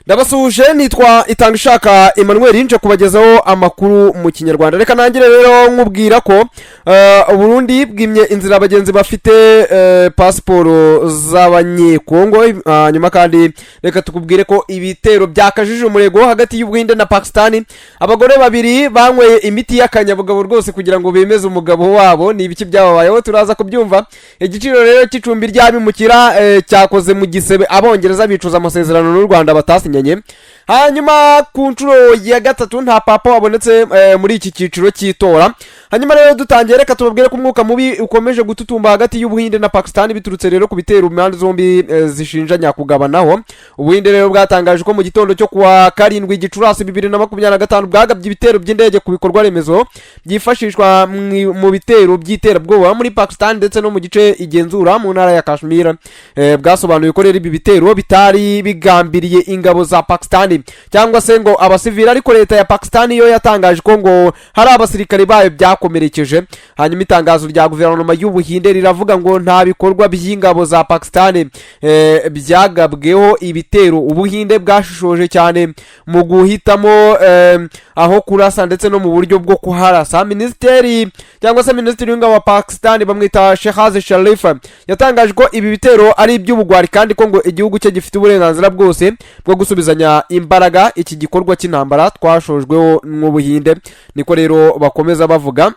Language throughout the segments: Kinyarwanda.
Ndabasuhuje nitwa Itangishaka Emmanuel nje kubagezaho amakuru mu Kinyarwanda. Reka nangire rero nkubwira ko Burundi bwimye inzira abagenzi bafite pasiporo z'abanyekongo. Nyuma kandi reka tukubwire ko ibitero byakajije umurego hagati y'Ubuhinde na Pakistan. Abagore babiri banyweye imiti y'akanyabugabo rwose kugira ngo bemeze umugabo wabo. Ni ibiki byababayeho turaza kubyumva. Igiciro rero cy'icumbi ry'abimukira cyakoze mu gisebe abongereza bicuza amasezerano n'u Rwanda batasinyanye. Hanyuma ku nshuro ya gatatu nta papa wabonetse muri iki cyiciro cy'itora. Hanyuma rero dutangiye reka tubabwire ko umwuka mubi ukomeje gututumba hagati y'Ubuhinde na Pakistan biturutse rero ku bitero impande zombi zishinjanya kugabanaho. Ubuhinde rero bwatangaje ko mu gitondo cyo kuwa 7 Gicurasi 2025 bwagabye ibitero by'indege ku bikorwa remezo byifashishwa mu bitero by'iterabwoba muri Pakistan ndetse no mu gice igenzura mu ntara ya Kashmir. Bwasobanuye ko rero ibi bitero bitari bigambiriye ingabo za Pakistan cyangwa se ngo abasivili, ariko leta ya Pakistan yo yatangaje ko ngo hari abasirikare bayo byakomerekeje. Hanyuma itangazo rya guverinoma y'Ubuhinde riravuga ngo nta bikorwa by'ingabo za Pakistan byagabweho ibitero. Ubuhinde bwashishoje cyane mu guhitamo aho kurasa ndetse no mu buryo bwo kuharasa. Minisitiri w'ingabo wa Pakistan bamwita Shehbaz Sharif yatangaje ko ibi bitero ari iby'ubugwari kandi ko ngo igihugu cye gifite uburenganzira bwose bwo gusubizanya imbaraga iki gikorwa cy'intambara twashojweho n'Ubuhinde. Niko rero bakomeza bavuga.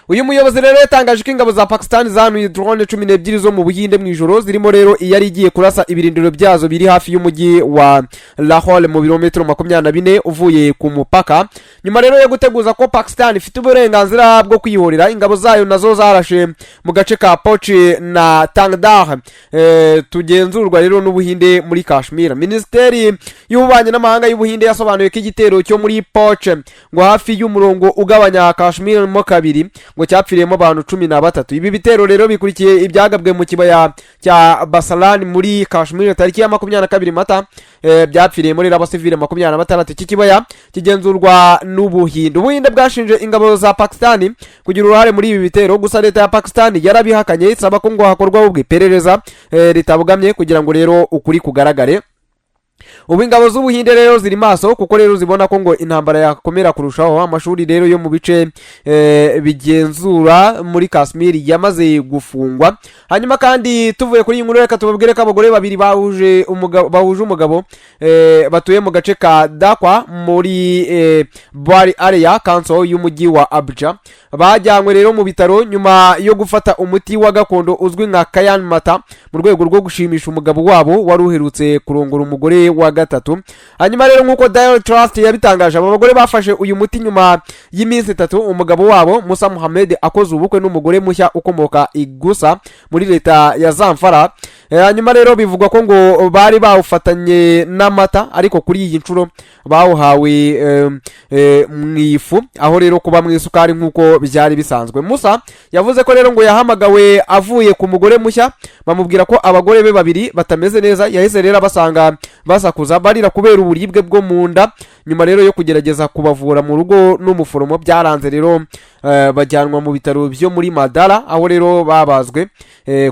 Uyu muyobozi rero yatangaje ko ingabo za Pakistan zanuye drone 12 zo mu Buhinde mu ijoro zirimo rero iyari igiye kurasa ibirindiro byazo biri hafi y'umujyi wa Lahore mu birometero 24 uvuye ku mupaka. Nyuma rero yo guteguza ko Pakistan ifite uburenganzira bwo kwihorera, ingabo zayo nazo zarashe mu gace ka Poch na Tangdar tugenzurwa rero n'Ubuhinde muri Kashmir. Minisiteri y'Ububanyi n'Amahanga y'Ubuhinde yasobanuye ko igitero cyo muri Poch ngo hafi y'umurongo ugabanya Kashmir mo kabiri ngo cyapfiriyemo abantu 13. Ibi bitero rero bikurikiye ibyagabwe mu kibaya cya Basalan muri Kashmir tariki ya 22 Mata. Byapfiriye muri abasivile 26. Iki kibaya kigenzurwa n'Ubuhinde. Ubuhinde bwashinje ingabo za Pakistan kugira uruhare muri ibi bitero, gusa leta ya Pakistan yarabihakanye isaba ko ngo hakorwa ubwiperereza ritabugamye kugira ngo rero ukuri kugaragare. Ubu ingabo z'Ubuhinde rero ziri maso kuko rero zibona ko ngo intambara yakomera kurushaho. Amashuri rero yo mu bice bigenzura muri Kashmir yamaze gufungwa. Hanyuma kandi tuvuye kuri inkuru reka tubabwire ko abagore babiri bahuje umugabo batuye mu gace ka Dakwa muri Bari area council y'umujyi wa Abuja bajyanywe rero mu bitaro nyuma yo gufata umuti wa gakondo uzwi nka Kayan Mata mu rwego rwo gushimisha umugabo wabo wari uherutse kurongora umugore wa gatatu. Hanyuma rero nkuko Daily Trust yabitangaje, abo bagore bafashe uyu muti nyuma y'iminsi 3 umugabo wabo Musa Muhammad akoze ubukwe n'umugore mushya ukomoka Igusa muri leta ya Zamfara. Hanyuma rero bivugwa ko ngo bari bawufatanye n'amata, ariko kuri iyi ncuro bawuhawe mwifu, aho rero kuba mwisukari nkuko byari bisanzwe. Musa yavuze ko rero ngo yahamagawe avuye ku mugore mushya, bamubwira ko abagore be babiri batameze neza. Yahise rero basanga basakuza barira kubera uburibwe bwo mu nda. Nyuma rero yo kugerageza kubavura mu rugo n'umuforomo byaranze rero bajyanwa mu bitaro byo muri Madara, aho rero babazwe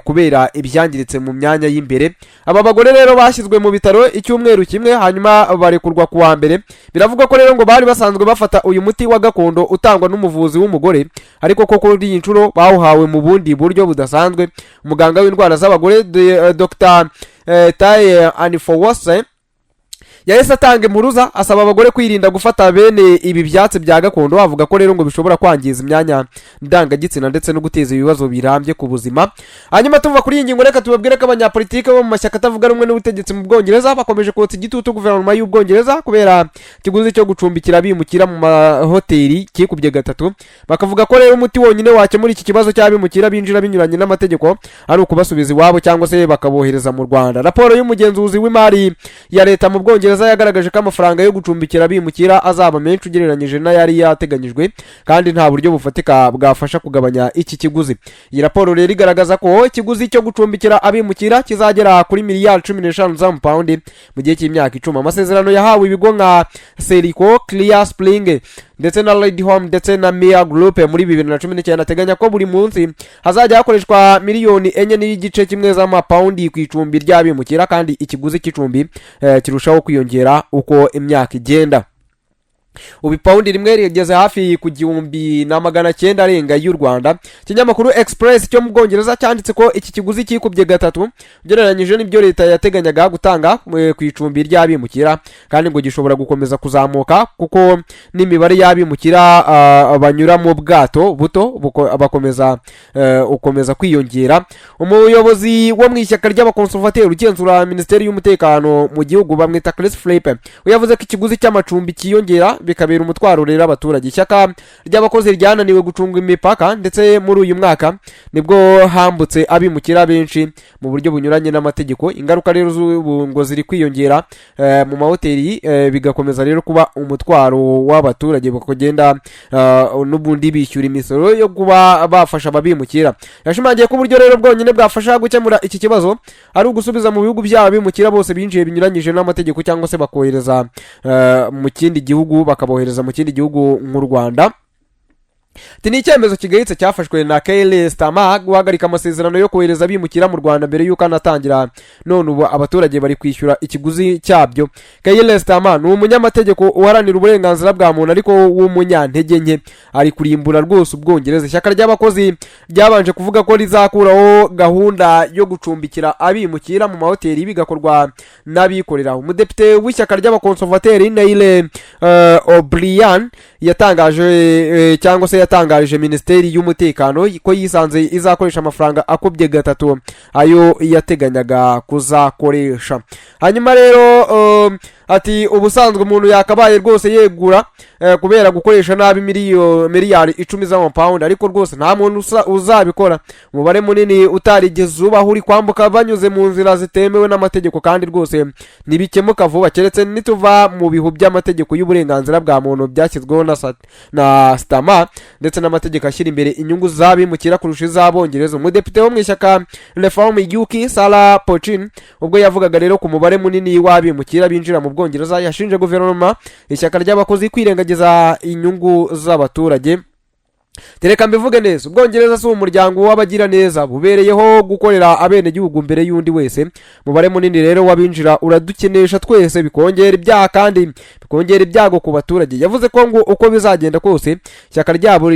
kubera ibyangiritse mu myanya y'imbere. Aba bagore rero bashyizwe mu bitaro icyumweru kimwe hanyuma barekurwa ku wa mbere. Biravugwa ko rero ngo bari basanzwe bafata uyu muti wa gakondo utangwa n'umuvuzi w'umugore, ariko koko kuri iyi ncuro bawuhawe mu bundi buryo budasanzwe. Umuganga w'indwara z'abagore Dr. Taye Anifowose yahise atanga impuruza asaba abagore kwirinda gufata bene ibi byatsi bya gakondo. Avuga ko rero ngo bishobora kwangiza imyanya ndangagitsina ndetse no guteza ibibazo birambye ku buzima. Hanyuma tuva kuri iyi ngingo reka tubabwire ko abanyapolitike bo mu mashyaka atavuga rumwe n'ubutegetsi mu Bwongereza bakomeje kotsa igitutu guverinoma y'Ubwongereza kubera ikiguzi cyo gucumbikira bimukira mu mahoteli kikubye gatatu. Bakavuga ko rero umuti wonyine wakemura iki kibazo cy'abimukira binjira binyuranye n'amategeko ari ukubasubiza iwabo cyangwa se bakabohereza mu Rwanda. Raporo y'umugenzuzi w'imari ya leta mu Bwongereza yagaragaje ko amafaranga yo gucumbikira bimukira azaba menshi ugereranyije n'ayari yateganyijwe kandi nta buryo bufatika bwafasha kugabanya iki kiguzi. Iyi raporo rero igaragaza ko ikiguzi cyo gucumbikira abimukira kizagera kuri miliyari 15 z'amapaundi mu gihe cy'imyaka 10. Amasezerano yahawe ibigo nka Serico, Clear Spring ndetse na Red Home ndetse na Mia Group muri 2019 ateganya ko buri munsi hazajya hakoreshwa miliyoni 4.1 z'amapaundi ku icumbi ry'abimukira kandi ikiguzi cy'icumbi kirushaho kwiyongera uko imyaka igenda. Ubu paundi rimwe rigeze hafi ku 1,900 arenga y'u Rwanda. Kinyamakuru Express cyo mu Bwongereza cyanditse ko iki kiguzi kikubye gatatu ugereranyije n'ibyo leta yateganyaga gutanga ku icumbi ry'abimukira, kandi ngo gishobora gukomeza kuzamuka kuko n'imibare y'abimukira banyura mu bwato buto ukomeza kwiyongera. Umuyobozi wo mu ishyaka ry'abakonservateri ugenzura Minisiteri y'Umutekano mu gihugu bamwita Chris Philippe yavuze ko ikiguzi cy'amacumbi kiyongera bikabera umutwaro rero abaturage. Ishyaka ry'abakozi ryananiwe gucunga imipaka ndetse muri uyu mwaka nibwo hambutse abimukira benshi mu buryo bunyuranye n'amategeko. Ingaruka rero ngo ziri kwiyongera mu mahoteli, bigakomeza rero kuba umutwaro w'abaturage bakagenda n'ubundi bishyura imisoro yo kuba bafasha abimukira. Yashimangiye ko uburyo rero bwonyine bwafasha gukemura iki kibazo ari ugusubiza mu bihugu by'abimukira bose binjiye binyuranyije n'amategeko cyangwa se bakohereza mu kindi gihugu, bakabohereza mu kindi gihugu nk'u Rwanda. Ni icyemezo kigayitse cyafashwe na Keir Starmer guhagarika amasezerano yo kohereza abimukira mu Rwanda mbere y'uko anatangira, none ubu abaturage bari kwishyura ikiguzi cyabyo. Keir Starmer ni umunyamategeko uharanira uburenganzira bwa muntu ariko w'umunyantege nke, ari kurimbura rwose Ubwongereza. Ishyaka ry'abakozi ryabanje kuvuga ko rizakuraho gahunda yo gucumbikira abimukira mu mahoteli bigakorwa n'abikorera. Umudepite w'ishyaka ry'abakonservateri Neil O'Brien yatangaje cyangwa se yatangarije Minisiteri y'Umutekano ko yisanze izakoresha amafaranga akubye gatatu ayo yateganyaga kuzakoresha. Hanyuma rero ati ubusanzwe umuntu yakabaye rwose yegura kubera gukoresha nabi miliyari 10 z'amapaundi, ariko rwose nta muntu uzabikora. Umubare munini utarigeze ubaho uri kwambuka banyuze mu nzira zitemewe n'amategeko, kandi rwose nibikemuka vuba keretse nituva mu bihu by'amategeko y'uburenganzira bwa muntu byashyizweho na Starmer ndetse n'amategeko ashyira imbere inyungu z'abimukira kurusha iz'Abongereza. Umudepite wo mu ishyaka Reform UK Sarah Pochin ubwo yavugaga rero ku mubare munini w'abimukira binjira mu Bwongereza yashinje guverinoma ishyaka ry'abakozi kwirengagiza inyungu z'abaturage. Tereka mbivuge neza, Ubwongereza si umuryango w'abagira neza bubereyeho gukorera abene gihugu mbere y'undi wese. Mubare munini rero wabinjira uradukenesha twese, bikongera ibyaha kandi bikongera ibyago ku baturage. Yavuze ko ngo uko bizagenda kose ishyaka ryabo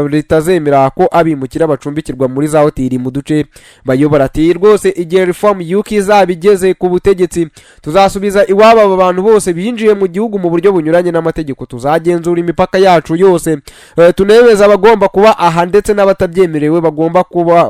ritazemera ko abimukira bacumbikirwa muri za hoteli mu duce bayobora. Ati rwose igihe Reform UK izabigeze ku butegetsi tuzasubiza iwabo aba bantu bose binjiye mu gihugu mu buryo bunyuranye n'amategeko. Tuzagenzura imipaka yacu yose, tunebeza abagomba kuba aha ndetse n'abatabyemerewe bagomba kubaha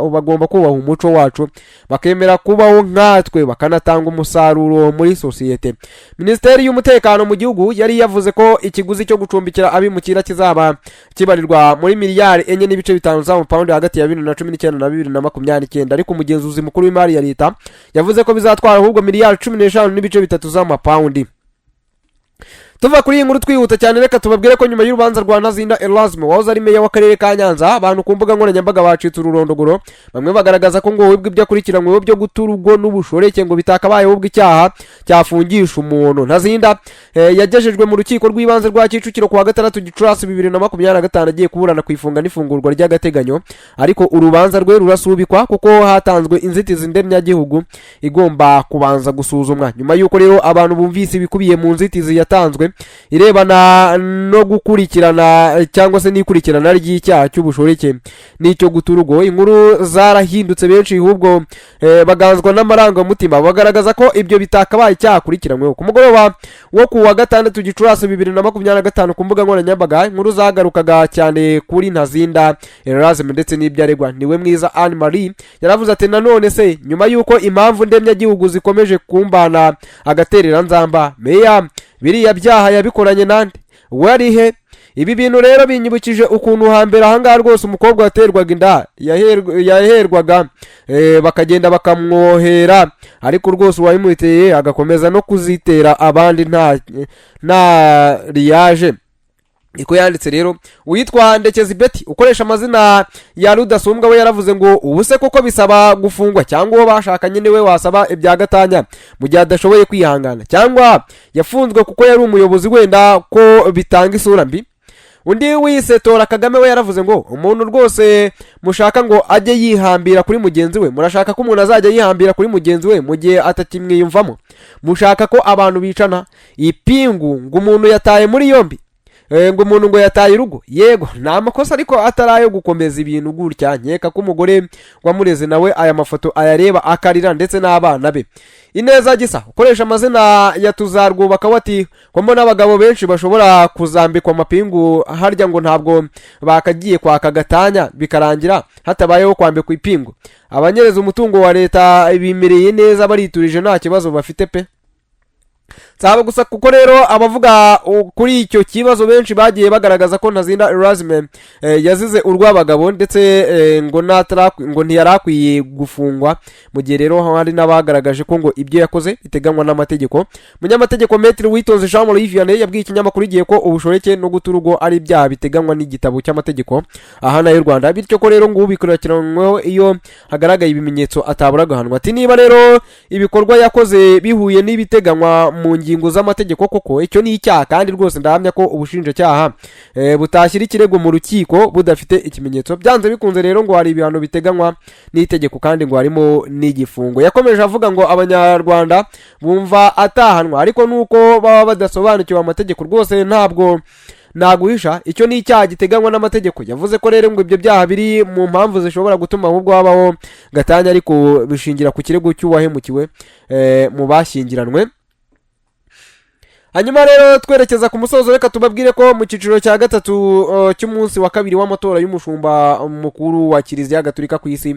umuco wacu, bakemera kubaho nkatwe, bakanatanga umusaruro muri sosiyete. Minisiteri y'Umutekano mu gihugu yari yavuze ko ikiguzi cyo gucumbikira abimukira kizaba kibarirwa muri miliyari 4.5 z'amapaundi hagati ya 2019 na 2029, ariko umugenzuzi mukuru w'imari ya leta yavuze ko bizatwara ahubwo miliyari 15.3 z'amapaundi. Tuva kuri iyi nkuru twihuta cyane, reka tubabwire ko nyuma y'urubanza rwa Ntazinda Erasme wahoze ari meya w'akarere ka Nyanza, abantu ku mbuga nkoranyambaga bacitse ururondogoro. Bamwe bagaragaza ko ngo wibwe ibyo akurikiranyweho byo guta urugo n'ubushoreke ngo bitakabaye ahubwo icyaha cyafungisha umuntu. Ntazinda yagejejwe mu rukiko rw'ibanze rwa Kicukiro kuwa 6 Gicurasi 2025 agiye kuburana ku ifunga n'ifungurwa ry'agateganyo, ariko urubanza rwe rurasubikwa kuko hatanzwe inzitizi ndemyagihugu igomba kubanza gusuzumwa. Nyuma y'uko rero abantu bumvise ibikubiye mu nzitizi yatanzwe irebana no gukurikirana cyangwa se n'ikurikirana ry'icyaha cy'ubushoreke n'icyo guta urugo, inkuru zarahindutse benshi ahubwo baganzwa n'amarangamutima bagaragaza ko ibyo bitakabaye cyakurikiranyweho. Ku mugoroba wo kuwa 6 Gicurasi 2025 ku mbuga nkoranyambaga inkuru zagarukaga cyane kuri Ntazinda Erasme ndetse n'ibyo aregwa. Niwe mwiza Anne Marie yaravuze ati nanone se nyuma y'uko impamvu ndemyagihugu zikomeje kumbana agaterera nzamba, meya biriya byaha yabikoranye nande warihe? Ibi bintu rero binyibukije ukuntu hambere ahangaha rwose umukobwa waterwaga inda yaherwaga bakagenda bakamwohera, ariko rwose uwayimuteye agakomeza no kuzitera abandi nta riyaje. niko yanditse rero. Uwitwa Ndekezi Betty ukoresha amazina ya Rudasumbwa we yaravuze ngo ubuse koko bisaba gufungwa cyangwa uwo bashakanye niwe wasaba ibya gatanya mu gihe adashoboye kwihangana, cyangwa yafunzwe kuko yari umuyobozi wenda ko bitanga isura mbi. Undi wise Tora Kagame we yaravuze ngo umuntu rwose mushaka ngo ajye yihambira kuri mugenzi we, murashaka ko umuntu azajya yihambira kuri mugenzi we mu gihe atakimwiyumvamo, mushaka ko abantu bicana ipingu ngo umuntu yataye muri yombi, ngo umuntu ngo yataye urugo. Yego nta makosa ariko atarayo gukomeza ibintu gutya. Nkeka ko umugore wamureze nawe aya mafoto ayareba akarira ndetse n'abana be. Ineza Gisa ukoresha amazina ya Tuzarwubaka wati kwamo n'abagabo benshi bashobora kuzambikwa amapingu harya ngo ntabwo bakagiye kwaka gatanya bikarangira hatabayeho kwambikwa ipingu. Abanyereza umutungo wa leta bimereye neza bariturije nta kibazo bafite pe. Saba gusa kuko rero abavuga kuri icyo kibazo benshi bagiye bagaragaza ko Ntazinda Erasme yazize urw'abagabo ndetse ngo ntiyarakwiye gufungwa, mu gihe rero hari n'abagaragaje ko ngo ibyo yakoze biteganywa n'amategeko. Munyamategeko Maître Uwitonze Jean Marie Vianney yabwiye ikinyamakuru igiye ko ubushoreke no guta urugo ari ibyaha biteganywa n'igitabo cy'amategeko ahana y'u Rwanda, bityo ko rero ngo ubikurikiranweho iyo hagaragaye ibimenyetso atabura guhanwa. Ati niba rero ibikorwa yakoze bihuye n'ibiteganywa mu ngingo z'amategeko koko icyo ni icyaha, kandi rwose ndahamya ko ubushinjacyaha butashyira ikirego mu rukiko budafite ikimenyetso. Byanze bikunze rero ngo hari ibihano biteganywa n'itegeko kandi ngo harimo n'igifungo. Yakomeje avuga ngo abanyarwanda bumva atahanwa ariko nuko baba badasobanukiwe amategeko rwose ntabwo naguhisha, icyo ni icyaha giteganywa n'amategeko. Yavuze ko rero ngo ibyo byaha biri mu mpamvu zishobora gutuma ahubwo habaho gatanya ariko bishingira ku kirego cy'uwahemukiwe mu bashyingiranwe. Hanyuma rero twerekeza ku musozo, reka tubabwire ko mu cyiciro cya gatatu cy'umunsi wa kabiri w'amatora y'umushumba mukuru wa Kiliziya Gatolika ku isi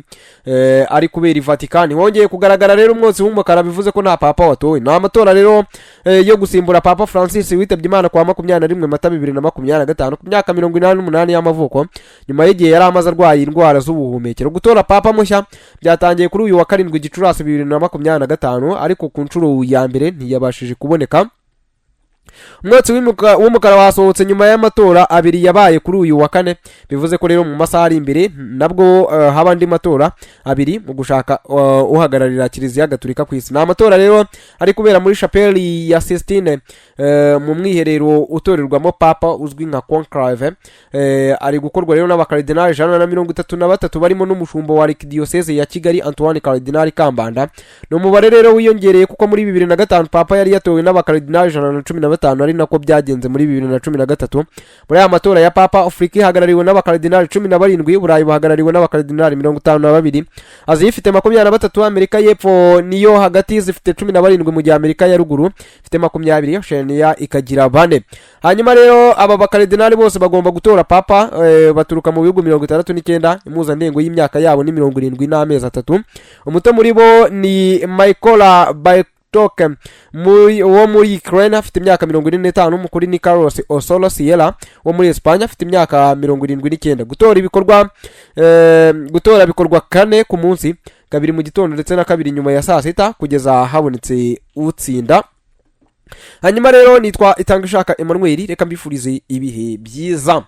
ari kubera i Vatican hongeye kugaragara rero umwotsi w'umukara, bivuze ko nta papa watowe. Ni amatora rero yo gusimbura Papa Francis witabye Imana kwa 21 Mata 2025 ku myaka 88 y'amavuko, nyuma y'igihe yari amaze arwaye indwara z'ubuhumekero. Gutora papa mushya byatangiye kuri uyu wa 7 Gicurasi 2025 ariko ku nshuro ya mbere ntiyabashije kuboneka. Umwotsi w'umukara wasohotse nyuma y'amatora abiri yabaye kuri uyu wa 4, bivuze ko rero mu masaha ari imbere nabwo haba andi matora abiri mu gushaka uhagararira Kiliziya Gatolika ku isi. Ni amatora rero ari kubera muri Chapelle ya Sistine mu mwiherero utorerwamo papa uzwi nka conclave. Ari gukorwa rero n'abakardinali 133 barimo n'umushumba wa Archdiocese ya Kigali Antoine Cardinal Kambanda. No mubare rero wiyongereye kuko muri 2005 papa yari yatowe n'abakardinali 115 ari nako byagenze muri 2013. Muri aya matora ya papa Afrika ihagarariwe n'abakardinali 17, Burayi buhagarariwe n'abakardinali 52, Aziya ifite 23, Amerika y'Epfo niyo hagati zifite 17, mu gihe Amerika ya ruguru ifite 20, Oceania ikagira 4. Hanyuma rero aba bakardinali bose bagomba gutora papa baturuka mu bihugu 69, impuzandengo y'imyaka yabo ni 70 n'amezi 3. Umuto muri bo ni Michaela wo muri Ukraine afite imyaka 45, umukuru ni Carlos Osolo Sierra wo muri Espagne afite imyaka 79. Gutora bikorwa 4 ku munsi, 2 mu gitondo ndetse na 2 nyuma ya saa sita kugeza habonetse utsinda. Hanyuma rero nitwa Itangishaka Emmanuel, reka mbifurize ibihe byiza.